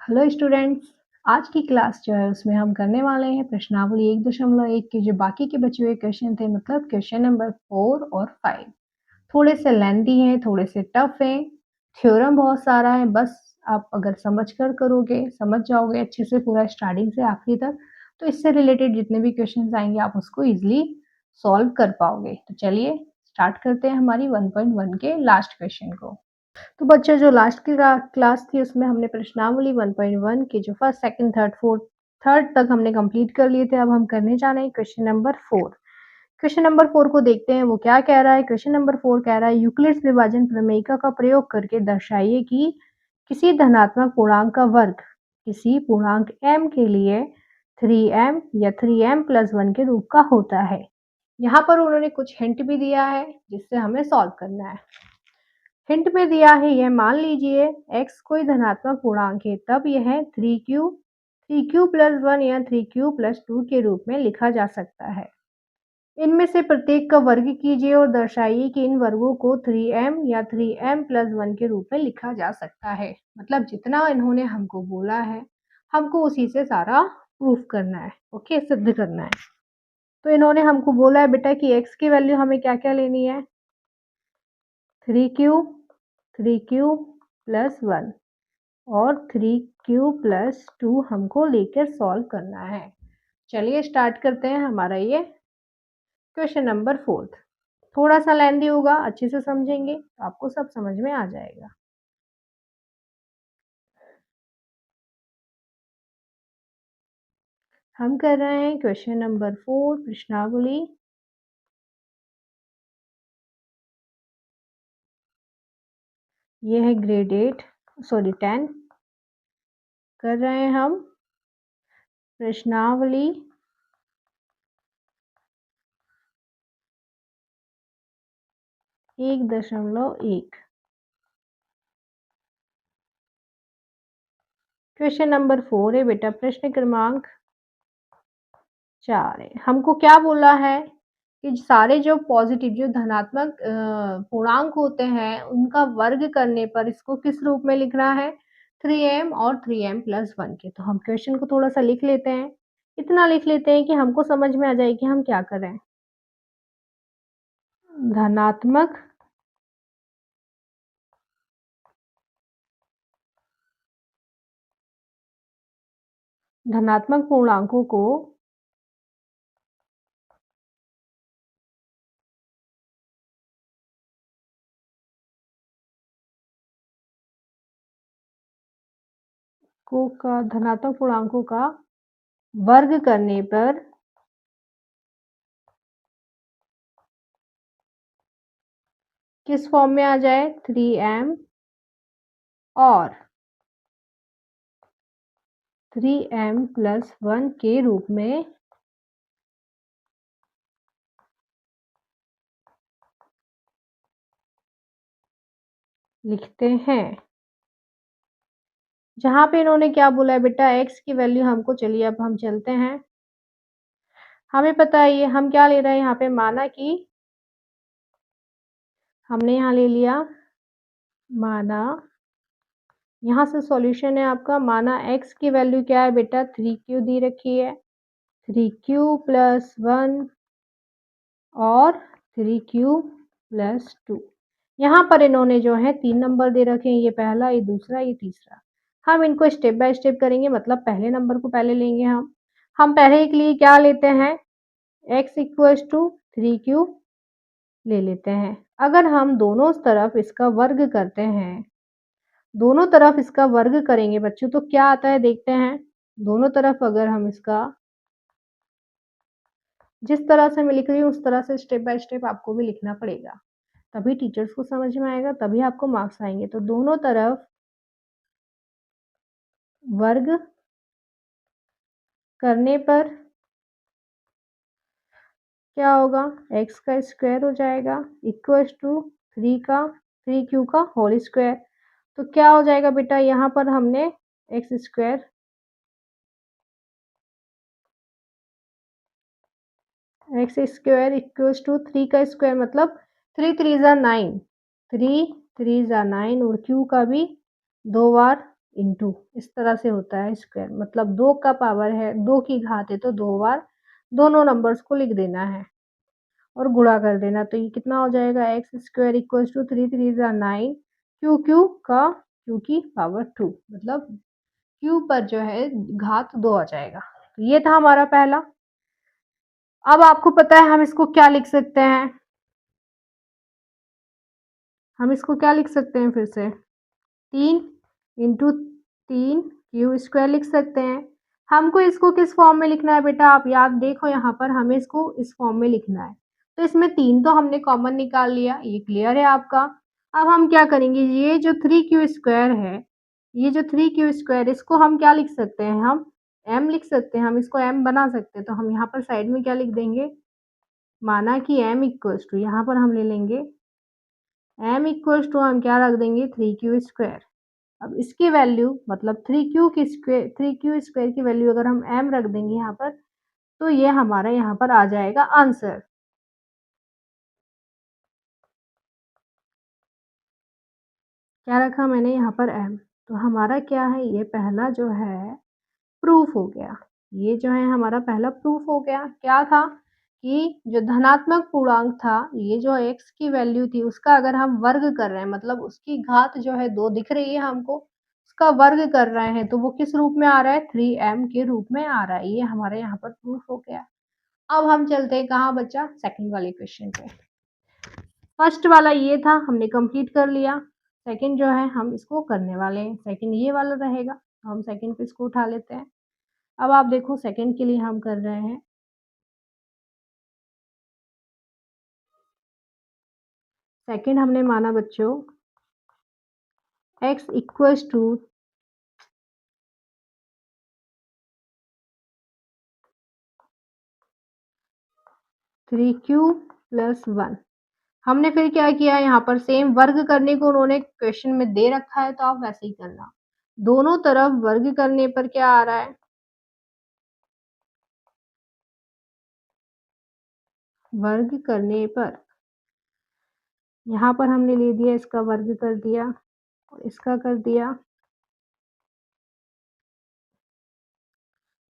Hello students. आज की class जो है उसमें हम करने वाले हैं प्रश्नावली 1.1 के जो बाकी के बचे हुए क्वेश्चन थे, मतलब क्वेश्चन नंबर 4 और 5। थोड़े से लेंथी हैं, थोड़े से टफ हैं, थ्योरम बहुत सारा है। बस आप अगर समझ कर करोगे, समझ जाओगे अच्छे से पूरा स्टार्टिंग से आखिरी तक, तो इससे रिलेटेड जितने भी क्वेश्चन आएंगे आप उसको ईजिली सॉल्व कर पाओगे। तो चलिए स्टार्ट करते हैं हमारी 1.1 के लास्ट क्वेश्चन को। तो बच्चों, जो लास्ट की क्लास थी उसमें हमने प्रश्नावली 1.1 के जो first, second, third, fourth, third तक हमने कंप्लीट कर लिए थे। अब हम करने जा रहे हैं क्वेश्चन नंबर 4। क्वेश्चन नंबर 4 को देखते हैं वो क्या कह रहा है। क्वेश्चन नंबर 4 कह रहा है यूक्लिड्स विभाजन प्रमेयिका का प्रयोग करके दर्शाइए कि किसी धनात्मक पूर्णांक का वर्ग किसी पूर्णांक m के लिए 3m या 3m+1 के रूप का होता है। यहाँ पर उन्होंने कुछ हिंट भी दिया है जिससे हमें सॉल्व करना है। हिंट में दिया है, यह मान लीजिए x कोई धनात्मक पूर्णांक है, तब यह 3q+1 या 3q+2 के रूप में लिखा जा सकता है। इनमें से प्रत्येक का वर्ग कीजिए और दर्शाइए कि इन वर्गों को 3m या 3m+1 के रूप में लिखा जा सकता है। मतलब जितना इन्होंने हमको बोला है, हमको उसी से सारा प्रूफ करना है, ओके, सिद्ध करना है। तो इन्होंने हमको बोला है बेटा कि x की वैल्यू हमें क्या क्या लेनी है, 3q+1 और 3q+2 हमको लेकर सॉल्व करना है। चलिए स्टार्ट करते हैं हमारा ये क्वेश्चन नंबर 4। थोड़ा सा लेंथी होगा, अच्छे से समझेंगे तो आपको सब समझ में आ जाएगा। हम कर रहे हैं क्वेश्चन नंबर 4 प्रश्नावली। ये है ग्रेड 10 कर रहे हैं हम प्रश्नावली 1.1। क्वेश्चन नंबर 4 है बेटा, प्रश्न क्रमांक 4 है। हमको क्या बोला है कि सारे जो पॉजिटिव, जो धनात्मक पूर्णांक होते हैं उनका वर्ग करने पर इसको किस रूप में लिखना है, 3m और 3m+1 के। तो हम क्वेश्चन को थोड़ा सा लिख लेते हैं, इतना लिख लेते हैं कि हमको समझ में आ जाए कि हम क्या कर रहे हैं। धनात्मक धनात्मक पूर्णांकों को धनात्मक पूर्णांकों का वर्ग करने पर किस फॉर्म में आ जाए, 3m और 3m+1 के रूप में लिखते हैं। जहाँ पे इन्होंने क्या बोला है बेटा, x की वैल्यू हमको, चलिए अब हम चलते हैं। हमें पता है ये हम क्या ले रहे हैं, यहाँ पे माना कि हमने यहाँ ले लिया, माना, यहाँ से सॉल्यूशन है आपका, माना x की वैल्यू क्या है बेटा, 3q दी रखी है, 3q+1 और 3q+2। यहाँ पर इन्होंने जो है 3 नंबर दे रखे हैं, ये पहला, ये दूसरा, ये तीसरा। हम इनको स्टेप बाय स्टेप करेंगे, मतलब पहले नंबर को पहले लेंगे हम पहले के लिए क्या लेते हैं, x = 3q ले लेते हैं। अगर हम दोनों तरफ इसका वर्ग करते हैं, दोनों तरफ इसका वर्ग करेंगे बच्चों, तो क्या आता है देखते हैं। दोनों तरफ अगर हम इसका, जिस तरह से मैं लिख रही हूँ उस तरह से स्टेप बाय स्टेप आपको भी लिखना पड़ेगा, तभी टीचर्स को समझ में आएगा, तभी आपको मार्क्स आएंगे। तो दोनों तरफ वर्ग करने पर क्या होगा, x का स्क्वायर हो जाएगा = 3q का होल स्क्वायर। तो क्या हो जाएगा बेटा, यहाँ पर हमने x स्क्वायर, = 3 का स्क्वायर, मतलब 3 3 = 9, 3 3 = 9 और q का भी 2 बार इंटू इस तरह से होता है स्क्वायर, मतलब 2 का पावर है, 2 की घात है तो 2 बार दोनों नंबर्स को लिख देना है और गुणा कर देना। तो ये कितना हो जाएगा एक्स स्क्वायर इक्वल्स टू 3 3 ज़ा 9 क्यू का क्यू की पावर 2, मतलब क्यू पर जो है घात 2 आ जाएगा। तो ये था हमारा पहला। अब आपको पता है हम इसको क्या लिख सकते हैं, हम इसको क्या लिख सकते हैं फिर से 3 इंटू 3 क्यू स्क्वायर लिख सकते हैं। हमको इसको किस फॉर्म में लिखना है बेटा, आप याद देखो यहाँ पर हमें इसको इस फॉर्म में लिखना है। तो इसमें 3 तो हमने कॉमन निकाल लिया, ये क्लियर है आपका। अब हम क्या करेंगे, ये जो 3 क्यू स्क्वायर है, ये जो 3 क्यू स्क्वायर इसको हम क्या लिख सकते हैं, हम m लिख सकते हैं, हम इसको m बना सकते हैं। तो हम यहाँ पर साइड में क्या लिख देंगे, माना कि m इक्वल्स टू यहाँ पर हम ले लेंगे m इक्वल्स टू हम क्या रख देंगे 3 क्यू स्क्वायर। अब इसकी वैल्यू मतलब 3 क्यू स्क्वायर की वैल्यू अगर हम m रख देंगे यहाँ पर, तो ये हमारा यहाँ पर आ जाएगा आंसर। क्या रखा मैंने यहाँ पर m, तो हमारा क्या है, ये पहला जो है प्रूफ हो गया। ये जो है हमारा पहला प्रूफ हो गया। क्या था कि जो धनात्मक पूर्णांक था, ये जो x की वैल्यू थी उसका अगर हम वर्ग कर रहे हैं, मतलब उसकी घात जो है 2 दिख रही है हमको, उसका वर्ग कर रहे हैं, तो वो किस रूप में आ रहा है 3m के रूप में आ रहा है। ये हमारे यहाँ पर प्रूफ हो गया। अब हम चलते हैं कहाँ बच्चा, सेकंड वाले क्वेश्चन पे। फर्स्ट वाला ये था, हमने कंप्लीट कर लिया। सेकंड जो है हम इसको करने वाले हैं, सेकंड ये वाला रहेगा, तो हम सेकंड पे इसको उठा लेते हैं। अब आप देखो सेकंड के लिए हम कर रहे हैं, सेकंड हमने माना बच्चों x equals to 3q plus 1। हमने फिर क्या किया, यहाँ पर सेम वर्ग करने को उन्होंने क्वेश्चन में दे रखा है, तो आप वैसे ही करना। दोनों तरफ वर्ग करने पर क्या आ रहा है, वर्ग करने पर यहाँ पर हमने ले दिया, इसका वर्ग कर दिया और इसका कर दिया।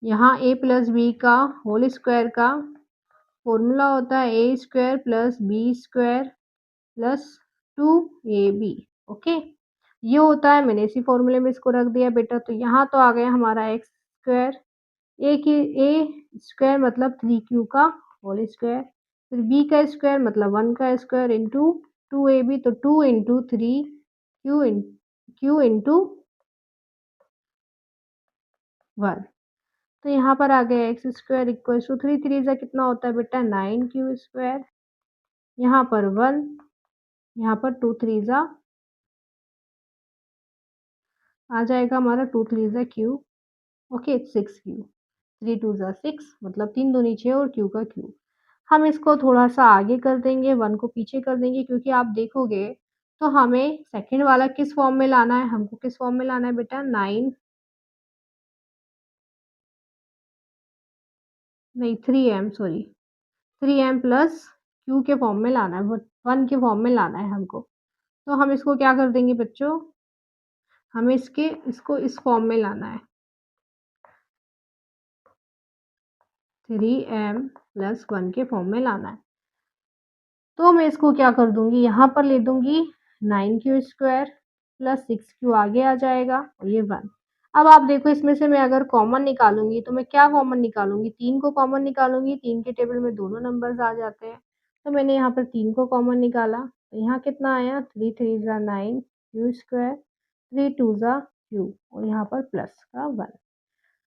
यहाँ a प्लस बी का होल स्क्वायर का फॉर्मूला होता है a square plus b square plus 2ab। Okay, ये होता है, मैंने इसी फॉर्मूले में इसको रख दिया बेटा। तो यहाँ तो आ गया हमारा एक्स स्क्वायर, ए स्क्वायर मतलब 3q का होल स्क्वायर, फिर b का स्क्वायर मतलब 1 का स्क्वायर इंटू 2ab, तो 2 इंटू 3q इंटू 1। तो यहाँ पर आ गया एक्स स्क्वायर इक्वल टू 3 3 ज़ा कितना होता है बेटा 9q स्क्वायर, यहाँ पर 1, यहाँ पर 2 3 ज़ा आ जाएगा हमारा 2 3 ज़ा q। ओके 6q, 3 2 ज़ा 6 मतलब 3 दूनी 6 और q का q। हम इसको थोड़ा सा आगे कर देंगे, 1 को पीछे कर देंगे, क्योंकि आप देखोगे तो हमें सेकंड वाला किस फॉर्म में लाना है, हमको किस फॉर्म में लाना है बेटा 9 नहीं 3m sorry 3m plus q के फॉर्म में लाना है, 1 के फॉर्म में लाना है हमको। तो हम इसको क्या कर देंगे बच्चों, हमें इसको इस फॉर्म में लाना है, 3m प्लस 1 के फॉर्म में लाना है। तो मैं इसको क्या कर दूंगी, यहाँ पर ले दूंगी 9q स्क्वायर प्लस 6q आगे आ जाएगा और ये 1। अब आप देखो इसमें से मैं अगर कॉमन निकालूंगी तो मैं क्या कॉमन निकालूंगी, 3 को कॉमन निकालूंगी, 3 के टेबल में दोनों नंबर्स आ जाते हैं। तो मैंने यहाँ पर 3 को कॉमन निकाला, तो यहाँ कितना आया 3 3 ज़ा 9 q स्क्वायर, 3 2 ज़ा q और यहाँ पर प्लस का 1।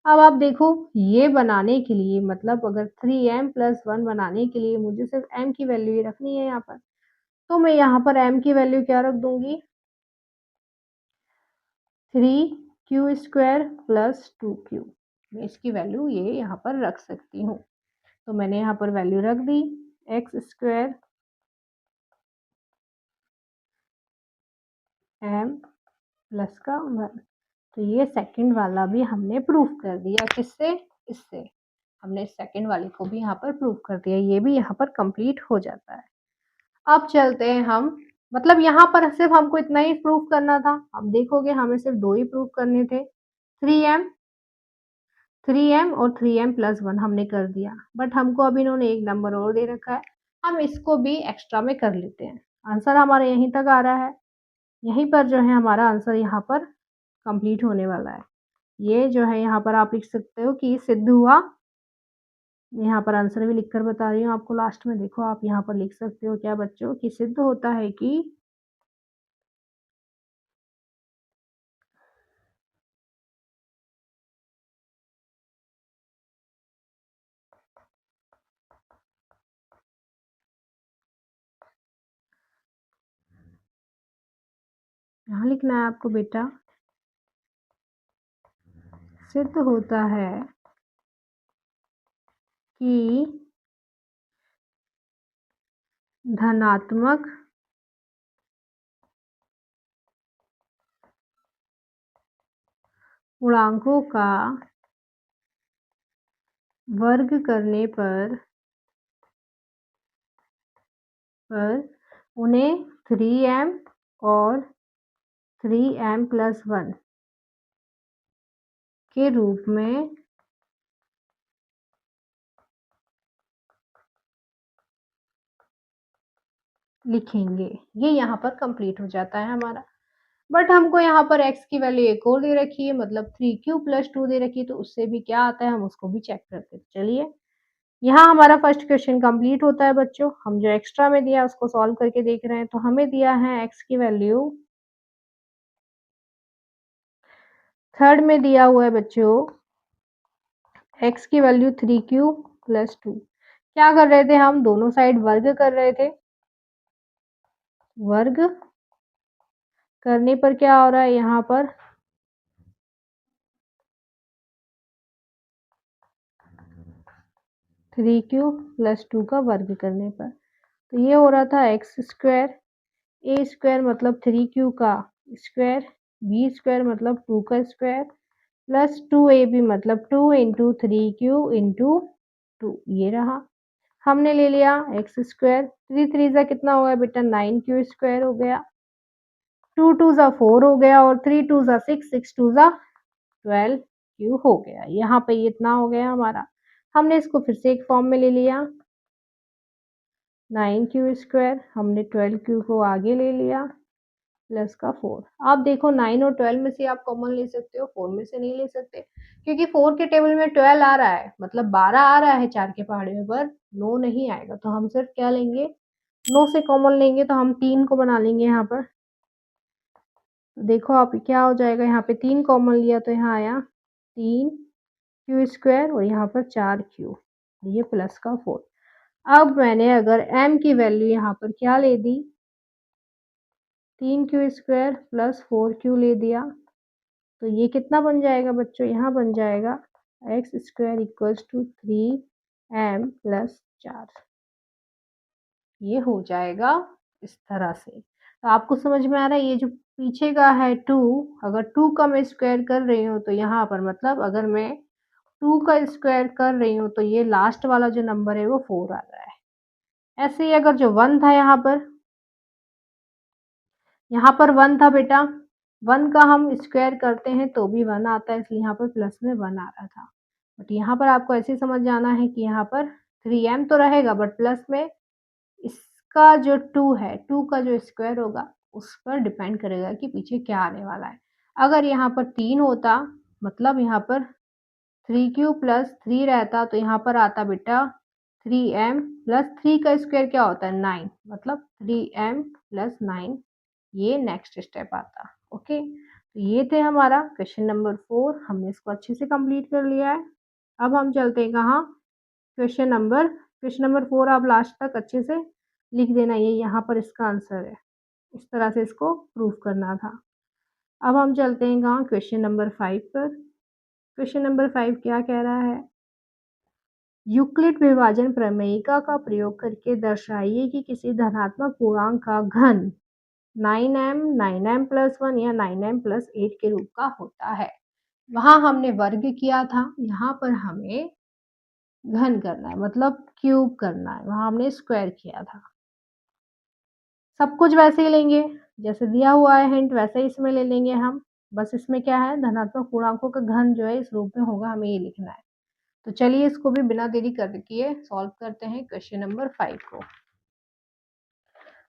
अब आप देखो ये बनाने के लिए, मतलब अगर 3m प्लस 1 बनाने के लिए मुझे सिर्फ m की वैल्यू ही रखनी है यहाँ पर, तो मैं यहाँ पर m की वैल्यू क्या रख दूंगी 3q स्क्वायर प्लस 2q। मैं इसकी वैल्यू ये यहाँ पर रख सकती हूँ। तो मैंने यहाँ पर वैल्यू रख दी एक्स स्क्वायर m प्लस का 1। तो ये सेकंड वाला भी हमने प्रूफ कर दिया, किससे, इससे। हमने सेकंड वाले को भी यहाँ पर प्रूफ कर दिया, ये भी यहाँ पर कंप्लीट हो जाता है। अब चलते हैं हम मतलब यहाँ पर सिर्फ़ हमको इतना ही प्रूफ करना था। अब देखोगे हमें सिर्फ़ 2 ही प्रूफ करने थे। 3m 3m और 3m प्लस 1 हमने कर दिया। बट हमको अब इन्होंने एक नंबर और दे रखा है, हम इसको भी एक्स्ट्रा में कर लेते हैं। आंसर हमारा यहीं तक आ रहा है। यहीं पर जो है हमारा आंसर यहाँ पर कंप्लीट होने वाला है। ये जो है यहाँ पर आप लिख सकते हो कि सिद्ध हुआ। यहाँ पर आंसर भी लिखकर बता रही हूँ आपको लास्ट में। देखो आप यहाँ पर लिख सकते हो क्या बच्चों कि सिद्ध होता है कि यहाँ लिखना है आपको बेटा, सिद्ध होता है कि धनात्मक पूर्णांकों का वर्ग करने पर उन्हें 3m और 3m प्लस 1 के रूप में लिखेंगे। ये यहाँ पर कंप्लीट हो जाता है हमारा। बट हमको यहाँ पर x की वैल्यू एक और दे रखी है, मतलब 3q प्लस 2 दे रखी है, तो उससे भी क्या आता है हम उसको भी चेक करते हैं। चलिए, यहाँ हमारा फर्स्ट क्वेश्चन कंप्लीट होता है बच्चों। हम जो एक्स्ट्रा में दिया उसको सॉल्व करके देख रहे हैं। तो हमें दिया है x की वैल्यू, थर्ड में दिया हुआ है बच्चों x की वैल्यू 3q प्लस 2। क्या कर रहे थे हम, दोनों साइड वर्ग कर रहे थे। वर्ग करने पर क्या हो रहा है यहाँ पर, 3q प्लस 2 का वर्ग करने पर। तो ये हो रहा था एक्स स्क्वायर, ए स्क्वायर मतलब 3q का स्क्वायर, बी स्क्वायर मतलब 2 का स्क्वायर, प्लस 2ab मतलब 2 इंटू 3q इंटू 2। ये रहा, हमने ले लिया एक्स स्क्वायर। 3 3 जा कितना हो गया बेटा, 9q स्क्वायर हो गया, 2 2 जा 4 हो गया, और 3 2 जा 6, 6 2 जा 12q हो गया। यहाँ पे ये इतना हो गया हमारा। हमने इसको फिर से एक फॉर्म में ले लिया, 9q स्क्वायर, हमने 12q को आगे ले लिया, प्लस का 4। आप देखो 9 और 12 में से आप कॉमन ले सकते हो, 4 में से नहीं ले सकते, क्योंकि 4 के टेबल में 12 आ रहा है, मतलब 12 आ रहा है 4 के पहाड़े में, पर 9 नहीं आएगा। तो हम सिर्फ क्या लेंगे, 9 से कॉमन लेंगे, तो हम 3 को बना लेंगे यहाँ पर। तो देखो आप क्या हो जाएगा, यहाँ पे 3 कॉमन लिया तो यहाँ आया 3q स्क्वायर, और यहाँ पर 4q, ये प्लस का 4। अब मैंने अगर m की वैल्यू यहाँ पर क्या ले दी, 3q स्क्वायर प्लस 4q ले दिया, तो ये कितना बन जाएगा बच्चों, यहाँ बन जाएगा x square equals to 3m plus 4। ये हो जाएगा इस तरह से। तो आपको समझ में आ रहा है, ये जो पीछे का है 2, अगर 2 का मैं स्क्वायर कर रही हूँ तो यहाँ पर मतलब अगर मैं 2 का स्क्वायर कर रही हूँ तो ये लास्ट वाला जो नंबर है वो 4 आ रहा है। ऐसे ही अगर जो 1 था यहाँ पर 1 था बेटा, 1 का हम स्क्वायर करते हैं तो भी 1 आता है, इसलिए यहाँ पर प्लस में 1 आ रहा था। बट यहाँ पर आपको ऐसे समझ जाना है कि यहाँ पर 3m तो रहेगा, बट प्लस में इसका जो 2 है, 2 का जो स्क्वायर होगा उस पर डिपेंड करेगा कि पीछे क्या आने वाला है। अगर यहाँ पर 3 होता, मतलब यहाँ पर 3q प्लस 3 रहता, तो यहाँ पर आता बेटा 3m प्लस 3 का स्क्वायर क्या होता है 9, मतलब 3m प्लस 9, ये नेक्स्ट स्टेप आता। ओके, तो ये थे हमारा क्वेश्चन नंबर 4, हमने इसको अच्छे से कंप्लीट कर लिया है। अब हम चलते हैं कहाँ, क्वेश्चन नंबर 4 आप लास्ट तक अच्छे से लिख देना, ये यहाँ पर इसका आंसर है। इस तरह से इसको प्रूफ करना था। अब हम चलते हैं कहाँ, क्वेश्चन नंबर 5 पर। क्वेश्चन नंबर 5 क्या कह रहा है, यूक्लिड विभाजन प्रमेयिका का प्रयोग करके दर्शाइए कि किसी धनात्मक पूर्णांक का घन 9m 9m प्लस 1 या 9m प्लस 8 के रूप का होता है। वहां हमने वर्ग किया था, यहाँ पर हमें घन करना है, मतलब क्यूब करना है, वहां हमने स्क्वायर किया था। सब कुछ वैसे ही लेंगे, जैसे दिया हुआ है हिंट वैसे ही इसमें ले लेंगे हम। बस इसमें क्या है धनात्मक पूर्णांकों का घन जो है इस रूप में होगा, हमें ये लिखना है। तो चलिए इसको भी बिना देरी कर किए सॉल्व करते हैं क्वेश्चन नंबर 5 को।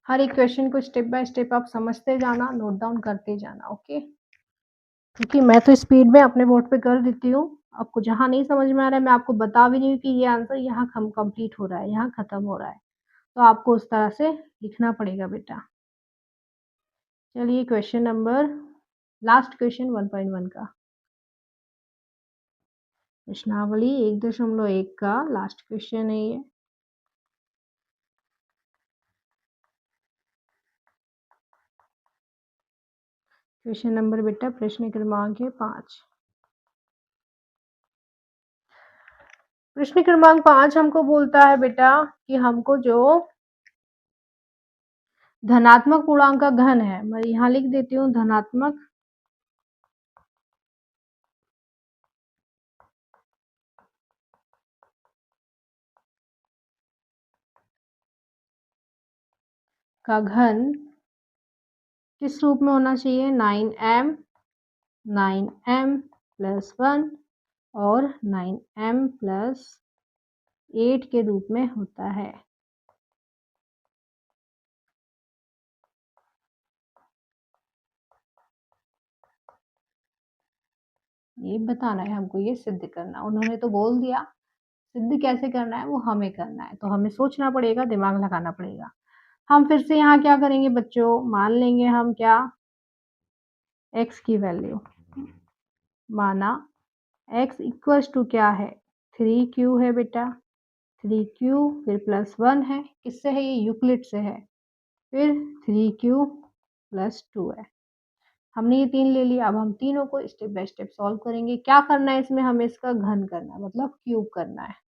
हर एक क्वेश्चन को स्टेप बाय स्टेप आप समझते जाना, नोट डाउन करते जाना, ओके। क्योंकि मैं तो स्पीड में अपने बोर्ड पे कर देती हूँ, आपको जहाँ नहीं समझ में आ रहा है मैं आपको बता भी नहीं हूँ कि ये आंसर यहाँ कंप्लीट हो रहा है, यहाँ खत्म हो रहा है, तो आपको उस तरह से लिखना पड़ेगा बेटा। चलिए क्वेश्चन नंबर लास्ट क्वेश्चन 1.1 का प्रश्नावली 1.1 का लास्ट क्वेश्चन है ये। क्वेश्चन नंबर बेटा प्रश्न क्रमांक है 5। प्रश्न क्रमांक 5 हमको बोलता है बेटा कि हमको जो धनात्मक पूर्णांक का घन है, मैं यहाँ लिख देती हूँ धनात्मक का घन किस रूप में होना चाहिए, 9m प्लस 1 और 9m प्लस 8 के रूप में होता है। ये बताना है हमको, ये सिद्ध करना। उन्होंने तो बोल दिया, सिद्ध कैसे करना है वो हमें करना है, तो हमें सोचना पड़ेगा, दिमाग लगाना पड़ेगा। हम फिर से यहाँ क्या करेंगे बच्चों, मान लेंगे हम क्या, x की वैल्यू माना, x इक्वल्स टू क्या है, 3q है बेटा, 3q फिर प्लस 1 है, किससे है ये, यूक्लिड से है, फिर 3q प्लस 2 है। हमने ये 3 ले लिया, अब हम तीनों को स्टेप बाय स्टेप सॉल्व करेंगे। क्या करना है इसमें, हमें इसका घन करना है, मतलब क्यूब करना है।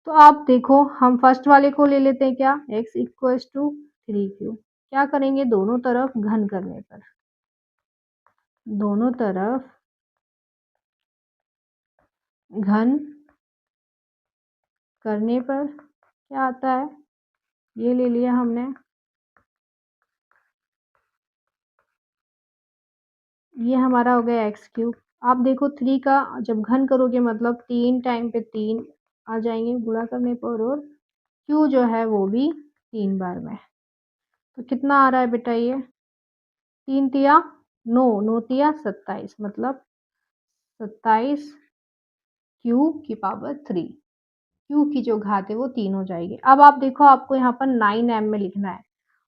तो आप देखो हम फर्स्ट वाले को ले लेते हैं क्या, x इक्वल्स टू 3q, क्या करेंगे दोनों तरफ घन करने पर, दोनों तरफ घन करने पर क्या आता है, ये ले लिया हमने, ये हमारा हो गया एक्स क्यूब। आप देखो 3 का जब घन करोगे मतलब 3 टाइम पे 3 आ जाएंगे गुणा करने पर, और क्यू जो है वो भी 3 बार में, तो कितना आ रहा है बेटा ये, 3 तिया 9, 9 तिया 27, मतलब 27 क्यू की पावर 3, क्यू की जो घात है वो 3 हो जाएगी। अब आप देखो आपको यहाँ पर 9m में लिखना है,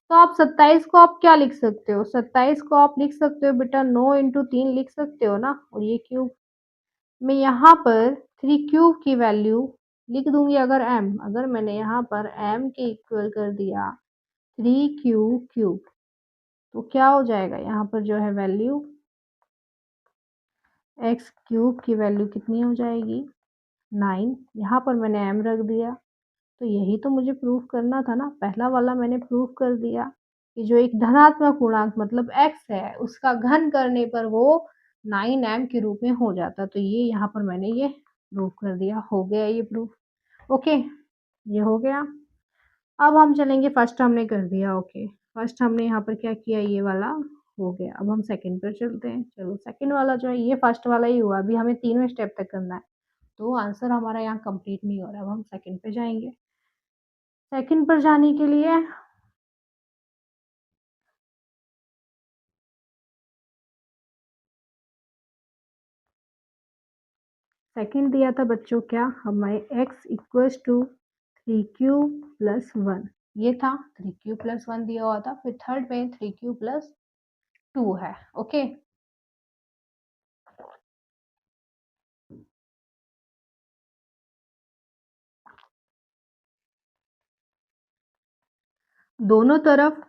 तो आप 27 को आप क्या लिख सकते हो, 27 को आप लिख सकते हो बेटा 9 इंटू 3 लिख सकते हो ना, और ये क्यूब, मैं यहाँ पर 3 क्यूब की वैल्यू लिख दूंगी, अगर मैंने यहाँ पर m के इक्वल कर दिया 3 क्यूब क्यूब, तो क्या हो जाएगा यहाँ पर जो है वैल्यू, x क्यूब की वैल्यू कितनी हो जाएगी 9, यहाँ पर मैंने m रख दिया। तो यही तो मुझे प्रूफ करना था ना, पहला वाला मैंने प्रूफ कर दिया कि जो एक धनात्मक पूर्णांक मतलब x है उसका घन करने पर वो 9m के रूप में हो जाता, तो ये यहाँ पर मैंने ये प्रूफ कर दिया, हो गया ये प्रूफ, ओके ये हो गया। अब हम चलेंगे, फर्स्ट हमने कर दिया, ओके फर्स्ट हमने यहाँ पर क्या किया, ये वाला हो गया। अब हम सेकंड पर चलते हैं, चलो सेकंड वाला जो है ये फर्स्ट वाला ही हुआ, अभी हमें तीनों स्टेप तक करना है, तो आंसर हमारा यहाँ कंप्लीट नहीं हो रहा। अब हम सेकंड पे जाएंगे, सेकंड पर जाने के लिए सेकंड दिया था बच्चों क्या, हमें x equals to 3q plus 1, ये था 3q प्लस 1 दिया हुआ था, फिर थर्ड में 3q प्लस 2 है, ओके। दोनों तरफ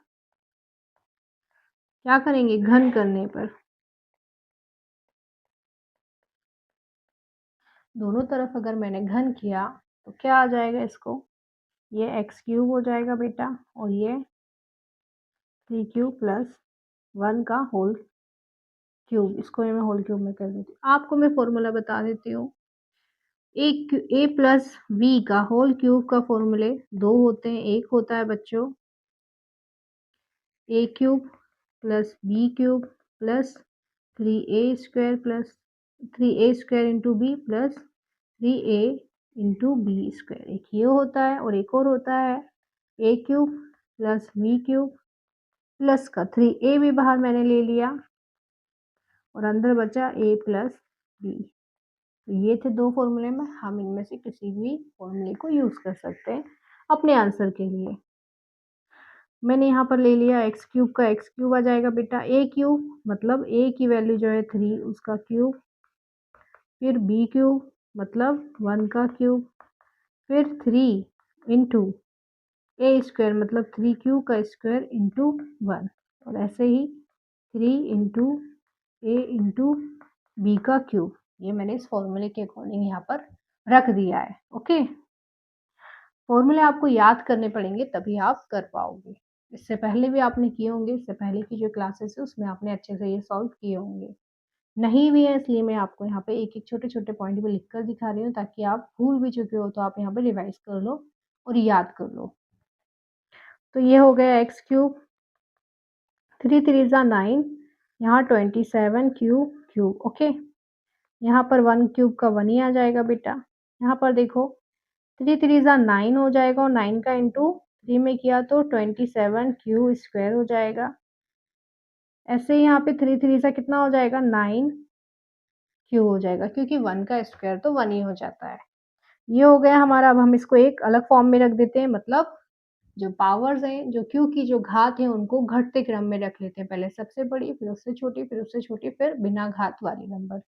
क्या करेंगे घन करने पर, दोनों तरफ अगर मैंने घन किया तो क्या आ जाएगा इसको, ये एक्स क्यूब हो जाएगा बेटा, और ये 3q प्लस 1 का होल क्यूब, इसको मैं होल क्यूब में कर देती हूँ। आपको मैं फॉर्मूला बता देती हूँ, ए प्लस वी का होल क्यूब का फॉर्मूले दो होते हैं, एक होता है बच्चों a cube plus b cube plus 3a square plus 3a square into b plus 3a into b square. एक ये होता है और एक और होता है a cube plus b cube plus का 3a भी बाहर मैंने ले लिया और अंदर बचा a प्लस बी। तो ये थे दो फॉर्मूले में, हम इनमें से किसी भी फॉर्मूले को यूज़ कर सकते हैं अपने आंसर के लिए। मैंने यहाँ पर ले लिया एक्स क्यूब का एक्स क्यूब आ जाएगा बेटा ए क्यूब, मतलब ए की वैल्यू जो है 3 उसका क्यूब, फिर बी क्यूब मतलब 1 का क्यूब, फिर 3 इंटू ए स्क्वायर मतलब 3 क्यूब का स्क्वायर इंटू 1 और ऐसे ही 3 इंटू ए इंटू बी का क्यूब। ये मैंने इस फॉर्मूले के अकॉर्डिंग यहाँ पर रख दिया है। ओके, फॉर्मूले आपको याद करने पड़ेंगे तभी आप कर पाओगे। इससे पहले भी आपने किए होंगे, इससे पहले की जो क्लासेस है उसमें आपने अच्छे से ये सॉल्व किए होंगे। नहीं भी है इसलिए मैं आपको यहाँ पे एक-एक छोटे-छोटे पॉइंट भी लिख कर दिखा रही हूँ ताकि आप भूल भी चुके हो तो आप यहाँ पे रिवाइज़ कर लो और याद कर लो। तो ये हो गया एक्स क्यूब, 3 3 ज़ा 9, यहाँ 27 क्यूब क्यूब। ओके, यहाँ पर 1 क्यूब का 1 ही आ जाएगा बेटा। यहाँ पर देखो 3 3 ज़ा 9 हो जाएगा और 9 का इंटू 3 में किया तो 27 क्यू स्क्वायर हो जाएगा। ऐसे ही यहाँ पे 3 3 ज़ा कितना हो जाएगा 9 क्यू हो जाएगा क्योंकि 1 का स्क्वायर तो 1 ही हो जाता है। ये हो गया हमारा। अब हम इसको एक अलग फॉर्म में रख देते हैं, मतलब जो पावर्स हैं, जो क्यू की जो घात है उनको घटते क्रम में रख लेते हैं। पहले सबसे बड़ी, फिर उससे छोटी, फिर उससे छोटी, फिर बिना घात वाली नंबर।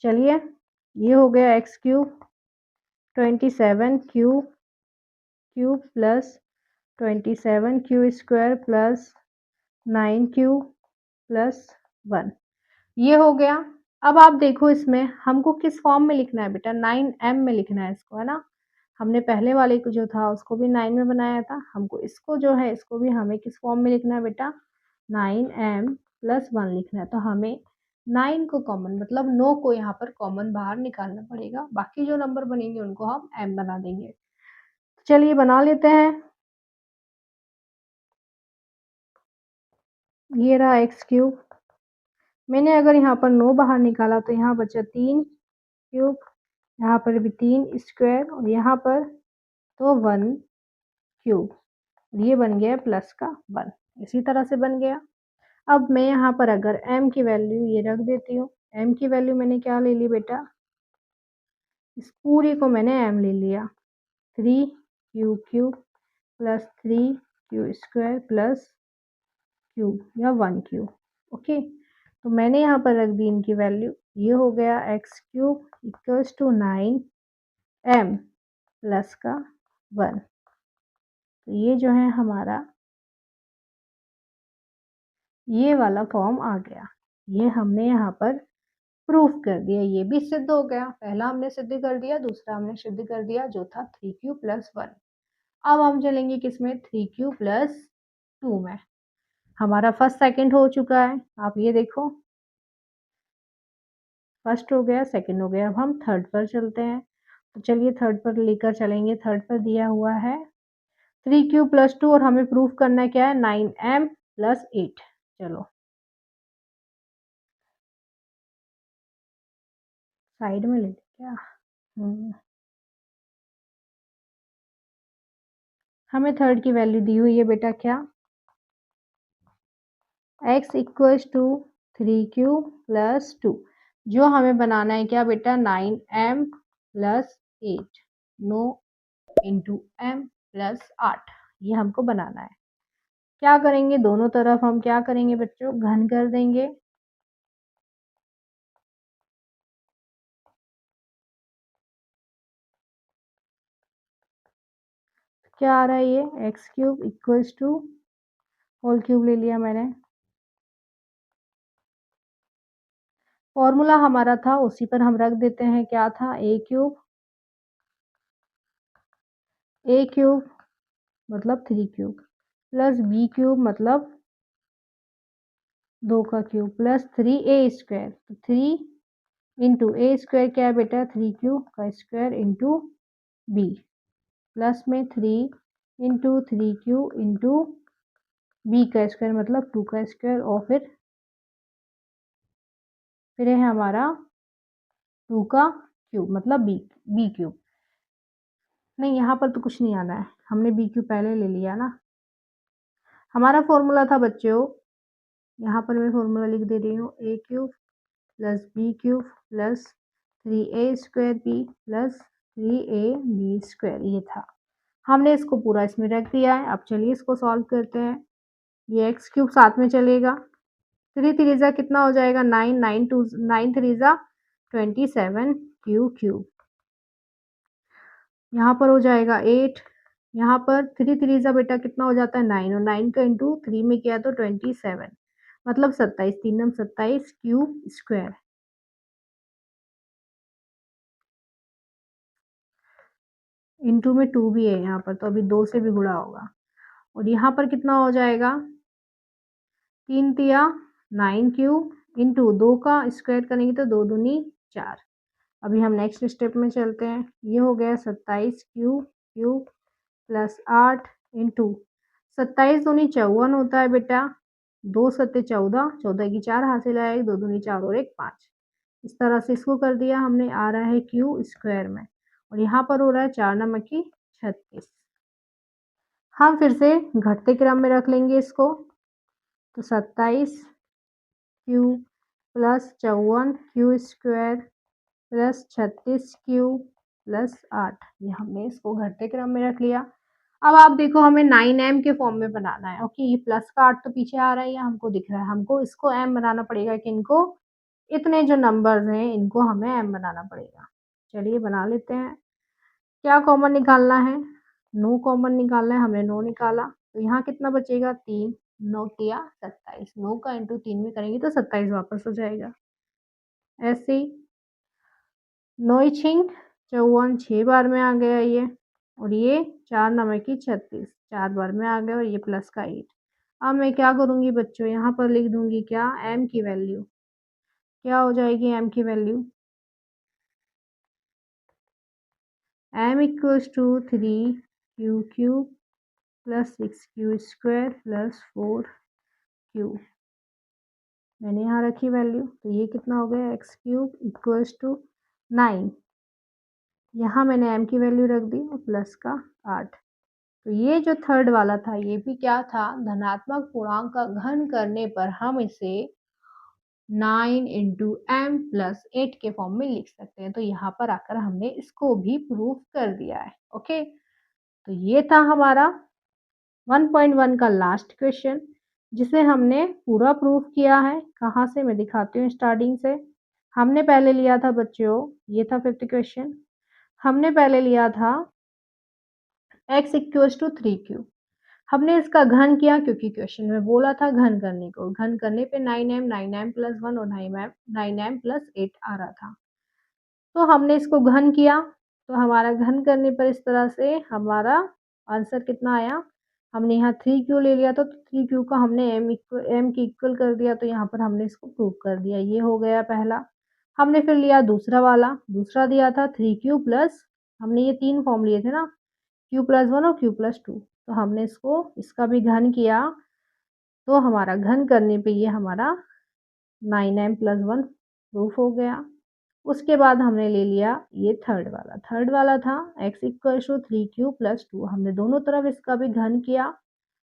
चलिए, ये हो गया x cube 27 Q cube plus 27 Q square plus 9 Q plus 1। ये हो गया। अब आप देखो इसमें हमको किस फॉर्म में लिखना है बेटा, 9m में लिखना है इसको, है ना। हमने पहले वाले को जो था उसको भी 9 में बनाया था, हमको इसको जो है इसको भी हमें किस फॉर्म में लिखना है बेटा, 9m प्लस 1 लिखना है। तो हमें 9 को कॉमन मतलब 9 को यहाँ पर कॉमन बाहर निकालना पड़ेगा, बाकी जो नंबर बनेंगे उनको हम m बना देंगे। चलिए बना लेते हैं। ये रहा एक्स क्यूब, मैंने अगर यहाँ पर 9 बाहर निकाला तो यहाँ बचा 3 क्यूब, यहाँ पर भी 3 स्क्वायर और यहाँ पर तो 1 क्यूब। ये बन गया प्लस का 1, इसी तरह से बन गया। अब मैं यहाँ पर अगर m की वैल्यू ये रख देती हूँ, m की वैल्यू मैंने क्या ले ली बेटा, इस पूरी को मैंने m ले लिया, 3 q cube plus 3 Q square plus cube या 1 क्यूब। ओके, तो मैंने यहाँ पर रख दी इनकी वैल्यू। ये हो गया x cube equals to 9m plus का 1। तो ये जो है हमारा ये वाला फॉर्म आ गया। ये हमने यहाँ पर प्रूफ कर दिया, ये भी सिद्ध हो गया। पहला हमने सिद्ध कर दिया, दूसरा हमने सिद्ध कर दिया जो था 3q प्लस 1। अब हम चलेंगे किसमें, 3q प्लस 2 में। हमारा फर्स्ट सेकंड हो चुका है, आप ये देखो, फर्स्ट हो गया, सेकंड हो गया। अब हम थर्ड पर चलते हैं। तो चलिए थर्ड पर लेकर चलेंगे। थर्ड पर दिया हुआ है 3q प्लस 2 और हमें प्रूफ करना क्या है, 9m प्लस 8। चलो साइड में ले लें क्या। हमें थर्ड की वैल्यू दी हुई है बेटा क्या, x equals to 3q plus 2। जो हमें बनाना है क्या बेटा, 9m plus 8, 9 into m plus 8, ये हमको बनाना है। क्या करेंगे, दोनों तरफ हम क्या करेंगे बच्चों, घन कर देंगे। क्या आ रहा है ये, x cube equals to whole cube ले लिया मैंने। फॉर्मूला हमारा था उसी पर हम रख देते हैं, क्या था, ए क्यूब मतलब 3 क्यूब प्लस बी क्यूब मतलब 2 का क्यूब प्लस 3a स्क्वायर। तो 3 इंटू ए स्क्वायर क्या है बेटा, 3q का स्क्वायर इंटू बी प्लस में 3 इंटू 3q इंटू बी का स्क्वायर मतलब 2 का स्क्वायर और फिर है हमारा 2 का क्यूब मतलब बी क्यूब। नहीं, यहाँ पर तो कुछ नहीं आना है, हमने बी क्यूब पहले ले लिया ना। हमारा फॉर्मूला था बच्चों, यहाँ पर मैं फॉर्मूला लिख दे रही हूँ, a cube plus b cube plus 3a square b plus 3ab square, ये था। हमने इसको पूरा इसमें रख दिया है। अब चलिए इसको सॉल्व करते हैं। ये एक्स क्यूब साथ में चलेगा, 3 3 कितना हो जाएगा 9, 9 3 27 क्यू क्यूब। यहाँ पर हो जाएगा 8, यहाँ पर 3 3 बेटा कितना हो जाता है 9, और 9 का इंटू 3 में किया तो 27 मतलब 27, 3 27 क्यूब स्क्वायर। इंटू में 2 भी है यहाँ पर, तो अभी 2 से भी गुणा होगा। और यहाँ पर कितना हो जाएगा 3 तिया 9 क्यूब इंटू 2 का स्क्वायर करेंगे तो 2 दूनी 4। अभी हम नेक्स्ट स्टेप में चलते हैं। ये हो गया 27 क्यूब क्यूब प्लस 8 इंटू 27 दूनी 54 होता है बेटा, 2 सत्ते 14, 14 की 4 हासिल आएगी, 2 दूनी 4 और 1 5। इस तरह से इसको कर दिया हमने, आ रहा है क्यू स्क्वायर में, और यहाँ पर हो रहा है 4 नमकी 36। हम फिर से घटते क्रम में रख लेंगे इसको, तो 27 Q plus 54 Q square plus 36 Q plus 8, ये हमने इसको घटते क्रम में रख लिया। अब आप देखो हमें 9m के फॉर्म में बनाना है। ओके, ये प्लस का 8 तो पीछे आ रहा है, ये हमको दिख रहा है, हमको इसको m बनाना पड़ेगा कि इनको इतने जो नंबर्स हैं इनको हमें m बनाना पड़ेगा। चलिए बना लेते हैं। क्या कॉमन निकालना है, नो कॉमन निकालना है, हमने नो निकाला तो यहाँ कितना बचेगा 3, 9 तिया 27, 9 का इंटू 3 में करेंगे तो 27 वापस हो जाएगा। ऐसे ही 9 छिंग 54 6 बार में आ गया ये, और ये 4 नमकी 36 4 बार में आ गया, और ये प्लस का 8। अब मैं क्या करूँगी बच्चों, यहाँ पर लिख दूँगी क्या m की वैल्यू, क्या हो जाएगी m की value, m equals to 3 q cube plus 6 q square plus 4 q. मैंने यहाँ रखी वैल्यू, तो ये कितना हो गया एक्स क्यूब इक्वल्स टू 9, यहाँ मैंने m की वैल्यू रख दी और प्लस का 8। तो ये जो थर्ड वाला था ये भी क्या था, धनात्मक पूर्णांक का घन करने पर हम इसे 9 इंटू एम प्लस 8 के फॉर्म में लिख सकते हैं। तो यहाँ पर आकर हमने इसको भी प्रूफ कर दिया है। ओके, तो ये था हमारा 1.1 का लास्ट क्वेश्चन, जिसे हमने पूरा प्रूफ किया है। कहाँ से, मैं दिखाती हूँ स्टार्टिंग से। हमने पहले लिया था बच्चों, ये था 5th क्वेश्चन, हमने पहले लिया था x इक्वल्स टू 3 क्यूब। हमने इसका घन किया क्योंकि क्वेश्चन में बोला था घन करने को, घन करने पे 9m प्लस 1 और 9m प्लस 8 आ रहा था, तो हमने इसको घन किया। तो हमारा घन करने पर इस तरह से हमारा आंसर कितना आया, हमने यहाँ 3 क्यू ले लिया, तो 3 क्यू का हमने m की इक्वल कर दिया, तो यहाँ पर हमने इसको प्रूव कर दिया। ये हो गया पहला। हमने फिर लिया दूसरा वाला, दूसरा दिया था 3 क्यू प्लस, हमने ये 3 फॉर्म लिए थे ना, क्यू प्लस 1 और क्यू प्लस 2, तो हमने इसका भी घन किया, तो हमारा घन करने पे ये हमारा 9m प्लस 1 प्रूफ हो गया। उसके बाद हमने ले लिया ये थर्ड वाला था x equal to 3 q plus 2, हमने दोनों तरफ इसका भी घन किया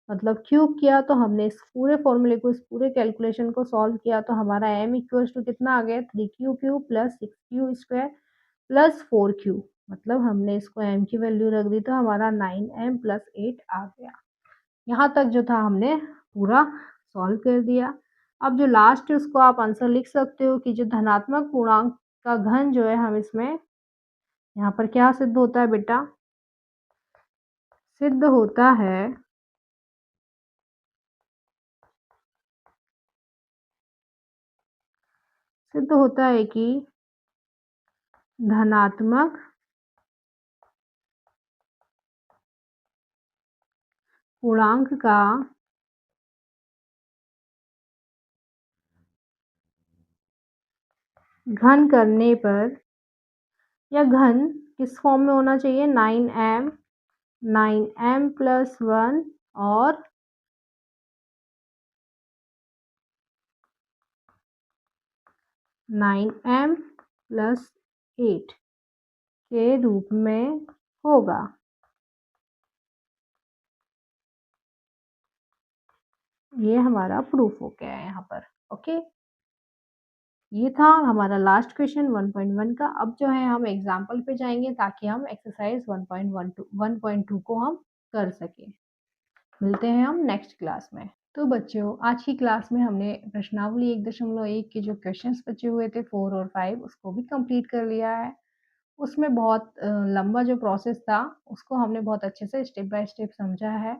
मतलब क्यूब किया, तो हमने इस पूरे फॉर्मूले को, इस पूरे कैलकुलेशन को सॉल्व किया, तो हमारा m इक्वल टू कितना आ गया 3 Q Q plus 6 q square plus 4 Q, मतलब हमने इसको m की वैल्यू रख दी, तो हमारा 9m प्लस 8 आ गया। यहाँ तक जो था हमने पूरा सॉल्व कर दिया। अब जो लास्ट है उसको आप आंसर लिख सकते हो कि जो धनात्मक पूर्णांक का घन जो है, हम इसमें यहाँ पर क्या सिद्ध होता है बेटा, सिद्ध होता है सिद्ध होता है कि धनात्मक पूर्णांक का घन करने पर, या घन किस फॉर्म में होना चाहिए, 9m प्लस 1 और 9m प्लस 8 के रूप में होगा। ये हमारा प्रूफ हो गया है यहाँ पर। ओके, ये था हमारा लास्ट क्वेश्चन 1.1 का। अब जो है हम एग्जाम्पल पे जाएंगे ताकि हम एक्सरसाइज 1.2 को हम कर सकें। मिलते हैं हम नेक्स्ट क्लास में। तो बच्चों, आज की क्लास में हमने प्रश्नावली 1.1 के जो क्वेश्चंस बचे हुए थे 4 और 5 उसको भी कंप्लीट कर लिया है। उसमें बहुत लंबा जो प्रोसेस था उसको हमने बहुत अच्छे से स्टेप बाय स्टेप समझा है।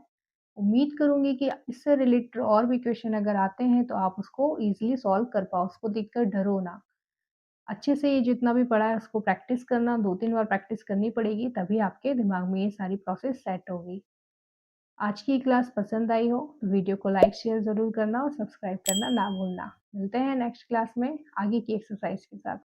उम्मीद करूँगी कि इससे रिलेटेड और भी क्वेश्चन अगर आते हैं तो आप उसको ईज़िली सॉल्व कर पाओ, उसको देखकर डरो ना। अच्छे से ये जितना भी पढ़ा है उसको प्रैक्टिस करना, 2-3 बार प्रैक्टिस करनी पड़ेगी तभी आपके दिमाग में ये सारी प्रोसेस सेट होगी। आज की क्लास पसंद आई हो तो वीडियो को लाइक शेयर ज़रूर करना और सब्सक्राइब करना ना भूलना। मिलते हैं नेक्स्ट क्लास में आगे की एक्सरसाइज के साथ।